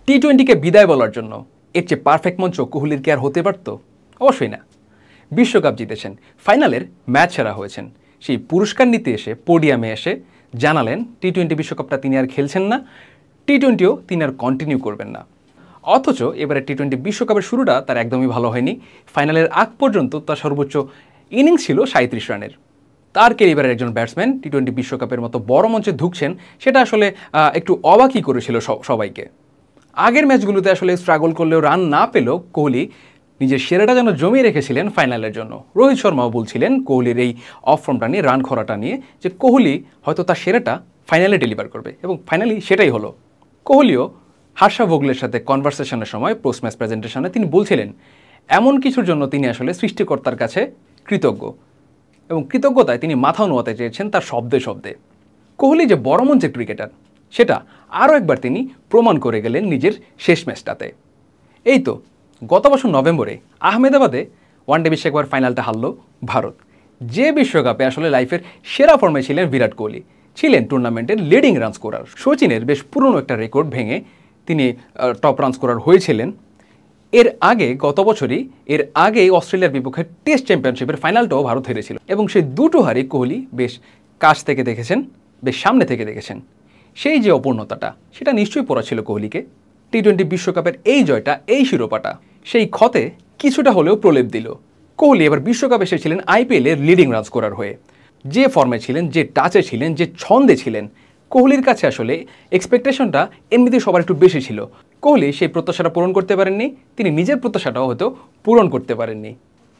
টি-20কে বিদায় বলার জন্য এর চেয়ে পারফেক্ট মঞ্চ কোহলির কি আর হতে পারত? অবশ্যই না। বিশ্বকাপ জিতেছেন, ফাইনালের ম্যাচ সেরা হয়েছেন, সেই পুরস্কার নিতে এসে পোডিয়ামে এসে জানালেন টি-20 বিশ্বকাপটা তিনি আর খেলছেন না, টি-20ও তিনি আর কন্টিনিউ করবেন না। অথচ এবারে টি-20 বিশ্বকাপের শুরুটা তার একদমই ভালো হয়নি। ফাইনালের আগ পর্যন্ত তার সর্বোচ্চ ইনিংস ছিল 37 রানের। তার ক্যারিয়ারের একজন ব্যাটসম্যান টি-20 বিশ্বকাপের মতো বড় মঞ্চে ঢুকছেন, সেটা আসলে একটু অবাকই করেছিল সবাইকে। আগের ম্যাচগুলোতে আসলে স্ট্রাগল করলেও রান না পেলেও কোহলি নিজের সেরাটা যেন জমিয়ে রেখেছিলেন ফাইনালের জন্য। রোহিত শর্মাও বলছিলেন কোহলির এই অফ ফর্মটা নিয়ে, রান খরাটা নিয়ে, যে কোহলি হয়তো তার সেরাটা ফাইনালে ডেলিভার করবে, এবং ফাইনালি সেটাই হলো। কোহলিও হর্ষা ভোগলের সাথে কনভারসেশনের সময় পোস্ট ম্যাচ প্রেজেন্টেশনে তিনি বলছিলেন এমন কিছুর জন্য তিনি আসলে সৃষ্টিকর্তার কাছে কৃতজ্ঞ, এবং কৃতজ্ঞতায় তিনি মাথা নোয়াতে চেয়েছেন তার শব্দে শব্দে। কোহলি যে বড় মঞ্চের ক্রিকেটার সেটা আরও একবার তিনি প্রমাণ করে গেলেন নিজের শেষ ম্যাচটাতে। এই তো গত বছর নভেম্বরে আহমেদাবাদে ওয়ানডে বিশ্বকাপের ফাইনালটা হারল ভারত। যে বিশ্বকাপে আসলে লাইফের সেরা ফর্মে ছিলেন বিরাট কোহলি, ছিলেন টুর্নামেন্টের লিডিং রান স্কোরার, সচিনের বেশ পুরনো একটা রেকর্ড ভেঙে তিনি টপ রান স্কোরার হয়েছিলেন। গত বছরই এর আগেই অস্ট্রেলিয়ার বিপক্ষে টেস্ট চ্যাম্পিয়নশিপের ফাইনালটাও ভারত হেরেছিল, এবং সেই দুটো হারই কোহলি বেশ কাছ থেকে দেখেছেন, বেশ সামনে থেকে দেখেছেন। সেই যে অপূর্ণতাটা সেটা নিশ্চয়ই পড়া ছিল কোহলিকে। টি-20 বিশ্বকাপের এই জয়টা, এই শিরোপাটা সেই ক্ষতে কিছুটা হলেও প্রলেপ দিল। কোহলি এবার বিশ্বকাপ এসেছিলেন আইপিএলের লিডিং রান স্কোরার হয়ে। যে ফর্মে ছিলেন, যে টাচে ছিলেন, যে ছন্দে ছিলেন, কোহলির কাছে আসলে এক্সপেকটেশনটা এমনিতেই সবার একটু বেশি ছিল। কোহলি সেই প্রত্যাশাটা পূরণ করতে পারেননি, তিনি নিজের প্রত্যাশাটাও হয়তো পূরণ করতে পারেননি।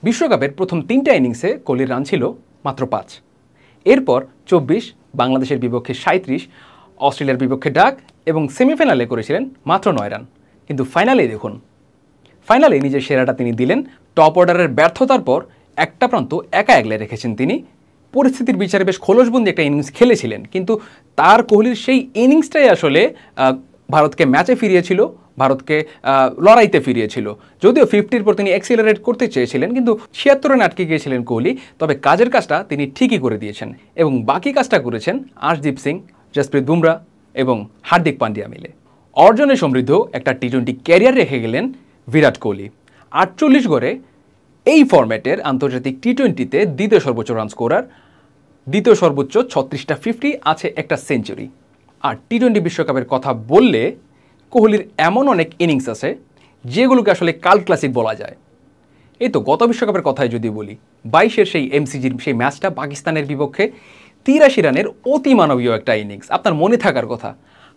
বিশ্বকাপের প্রথম 3টা ইনিংসে কোহলির রান ছিল মাত্র 5, এরপর 24, বাংলাদেশের বিপক্ষে 37, অস্ট্রেলিয়ার বিপক্ষে ডাক, এবং সেমিফাইনালে করেছিলেন মাত্র 9 রান। কিন্তু ফাইনালে দেখুন, ফাইনালে নিজের সেরাটা তিনি দিলেন। টপ অর্ডারের ব্যর্থতার পর একটা প্রান্ত একা একলে রেখেছেন তিনি। পরিস্থিতির বিচারে বেশ খোলসবন্দি একটা ইনিংস খেলেছিলেন, কিন্তু তার কোহলির সেই ইনিংসটাই আসলে ভারতকে ম্যাচে ফিরিয়েছিল, ভারতকে লড়াইতে ফিরিয়েছিল। যদিও 50-র পর তিনি অ্যাক্সিলারেট করতে চেয়েছিলেন, কিন্তু 76 রানে আটকে গিয়েছিলেন কোহলি। তবে কাজের কাজটা তিনি ঠিকই করে দিয়েছেন, এবং বাকি কাজটা করেছেন আর্শদীপ সিং, জসপ্রীত বুমরা এবং হার্দিক পান্ডিয়া মিলে। অর্জনে সমৃদ্ধ একটা টি-20 ক্যারিয়ার রেখে গেলেন বিরাট কোহলি। 48 গড়ে এই ফরম্যাটের আন্তর্জাতিক টি-20তে দ্বিতীয় সর্বোচ্চ রান স্কোরার, দ্বিতীয় সর্বোচ্চ 36টা 50, আছে একটা সেঞ্চুরি। আর টি-20 বিশ্বকাপের কথা বললে কোহলির এমন অনেক ইনিংস আছে যেগুলোকে আসলে কাল্ট ক্লাসিক বলা যায়। এই তো গত বিশ্বকাপের কথাই যদি বলি, 22-এর সেই এমসিজির সেই ম্যাচটা পাকিস্তানের বিপক্ষে 83 রানের অতি মানবীয় একটা ইনিংস, আপনার মনে থাকার কথা।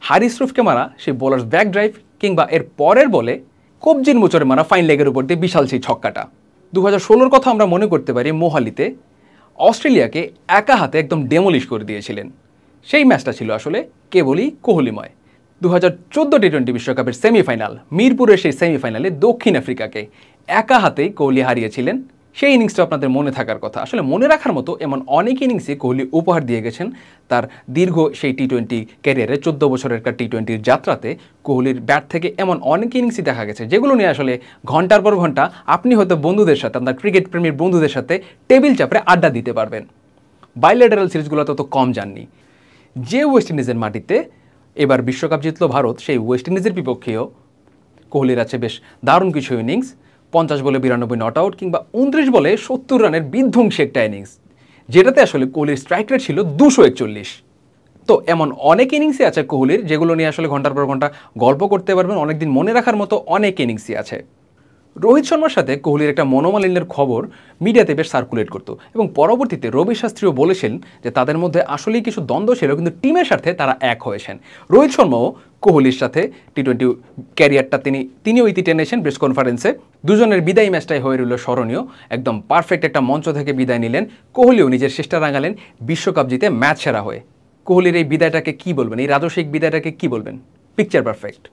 হারিস রুফকে মারা সেই বোলার্স ব্যাক ড্রাইভ, কিংবা এর পরের বলে কবজির মোচরে মারা ফাইন লেগের উপর দিয়ে বিশাল সেই ছক্কাটা। 2016-র কথা আমরা মনে করতে পারি, মোহালিতে অস্ট্রেলিয়াকে একা হাতে একদম ডেমোলিশ করে দিয়েছিলেন। সেই ম্যাচটা ছিল আসলে কেবলই কোহলিময়। 2014 টি-20 বিশ্বকাপের সেমিফাইনাল, মিরপুরের সেই সেমিফাইনালে দক্ষিণ আফ্রিকাকে একা হাতেই কোহলি হারিয়েছিলেন। সেই ইনিংসটা আপনাদের মনে থাকার কথা। আসলে মনে রাখার মতো এমন অনেক ইনিংসই কোহলি উপহার দিয়ে গেছেন তার দীর্ঘ সেই টি-20 ক্যারিয়ারে। 14 বছরের একটা টি-20 যাত্রাতে কোহলির ব্যাট থেকে এমন অনেক ইনিংসই দেখা গেছে, যেগুলো নিয়ে আসলে ঘন্টার পর ঘন্টা আপনি হয়তো বন্ধুদের সাথে, আপনার ক্রিকেট প্রেমীর বন্ধুদের সাথে টেবিল চাপড়ে আড্ডা দিতে পারবেন। বাইলেটারাল সিরিজগুলোতে তো কম যাননি। যে ওয়েস্ট ইন্ডিজের মাটিতে এবার বিশ্বকাপ জিতল ভারত, সেই ওয়েস্ট ইন্ডিজের বিপক্ষেও কোহলির আছে বেশ দারুণ কিছু ইনিংস। 50 বলে 92 নট আউট, কিংবা 29 বলে 70 রানের বিধ্বংসী একটা ইনিংস, যেটাতে আসলে কোহলির স্ট্রাইক রেট ছিল 241। তো এমন অনেক ইনিংসই আছে কোহলির, যেগুলো নিয়ে আসলে ঘন্টার পর ঘন্টা গল্প করতে পারবেন। অনেকদিন মনে রাখার মতো অনেক ইনিংসই আছে। রোহিত শর্মার সাথে কোহলির একটা মনোমালিন্যের খবর মিডিয়াতে বেশ সার্কুলেট করতো, এবং পরবর্তীতে রবি শাস্ত্রীও বলেছেন যে তাদের মধ্যে আসলেই কিছু দ্বন্দ্ব ছিল, কিন্তু টিমের স্বার্থে তারা এক হয়েছেন। রোহিত শর্মাও কোহলির সাথে টি-20 ক্যারিয়ারটা তিনিও ইতি টেনেছেন প্রেস কনফারেন্সে। দুজনের বিদায়ী ম্যাচটাই হয়ে রইল স্মরণীয়। একদম পারফেক্ট একটা মঞ্চ থেকে বিদায় নিলেন। কোহলিও নিজের শেষটা রাঙালেন বিশ্বকাপ জিতে ম্যাচ সেরা হয়ে। কোহলির এই বিদায়টাকে কি বলবেন, এই রাজস্বিক বিদায়টাকে কি বলবেন? Picture perfect.